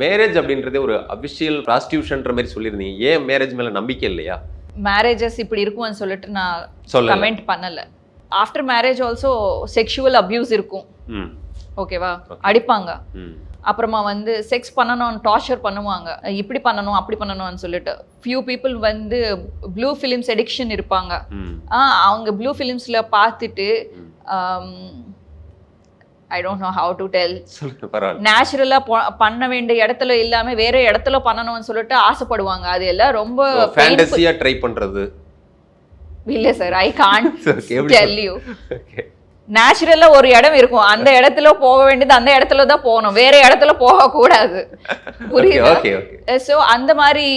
Marriage அப்படின்றதே ஒரு official ப்ராஸ்டியூஷன்ற மாதிரி சொல்லியிருந்தீங்க. ஏன் மேரேஜ் மேல நம்பிக்கை இல்லையா? மேரேஜஸ் இப்படி இருக்கும்னு சொல்லிட்டு நான் சொல்லல. கமெண்ட் பண்ணல. After marriage also sexual abuse இருக்கும். ம். ஓகேவா? அடிப்பாங்க. ம். அப்புறமா வந்து செக்ஸ் பண்ணணும்னு டார்ச்சர் பண்ணுவாங்க. இப்படி பண்ணணும் அப்படி பண்ணணும்னு சொல்லிட்டு ஃபியூ பீப்புள் வந்து ப்ளூ ஃபிலிம்ஸ் எடிக்ஷன் இருப்பாங்க. ம். அவங்க ப்ளூ ஃபிலிம்ஸில் பார்த்துட்டு I don't know how to tell, சொல்லுங்க, பரவாயில்ல. நேச்சுரலாக பண்ண வேண்டிய இடத்துல இல்லாமல் வேற இடத்துல பண்ணணும்னு சொல்லிட்டு ஆசைப்படுவாங்க. அது எல்லாம் ரொம்ப ஃபேண்டசியா ட்ரை பண்றது. இல்லை சார், ஐ கான்ட் Okay, எப்படி டெல் யூ. நேச்சுரலா ஒரு இடம் இருக்கும், அந்த இடத்துல போக வேண்டியது அந்த இடத்துல தான் போகணும், வேற இடத்துல போக கூடாது. புரியுது? Okay okay. ஸோ அந்த மாதிரி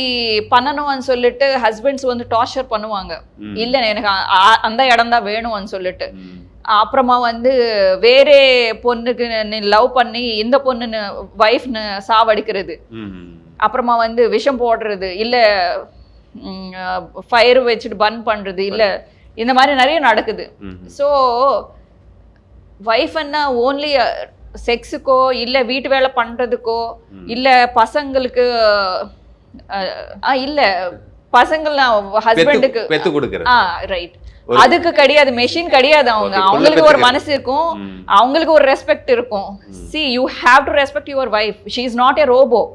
பண்ணணும்னு சொல்லிட்டு ஹஸ்பண்ட்ஸ் வந்து டார்ச்சர் பண்ணுவாங்க. இல்லை எனக்கு அந்த இடம் தான் வேணும்னு சொல்லிட்டு. அப்புறமா வந்து வேற பொண்ணுக்கு நீ லவ் பண்ணி இந்த பொண்ணு வைஃப்னு சாவடிக்கிறது, அப்புறமா வந்து விஷம் போடுறது, இல்லை ஃபயர் வச்சுட்டு பர்ன் பண்றது, இல்லை இந்த மாதிரி நிறைய நடக்குது. ஸோ வைஃப்னா ஓன்லி செக்ஸுக்கோ இல்லை வீட்டு வேலை பண்ணுறதுக்கோ இல்லை பசங்களுக்கு இல்லை பசங்கள்னா ஹஸ்பண்டுக்கு பெத்து கொடுக்கிறது. ரைட், அதுக்கு கிடையாது, மெஷின் கிடையாது. அவங்களுக்கு ஒரு மனசு இருக்கும், அவங்களுக்கு ஒரு ரெஸ்பெக்ட் இருக்கும். See, you have to respect your wife. She is not a robot.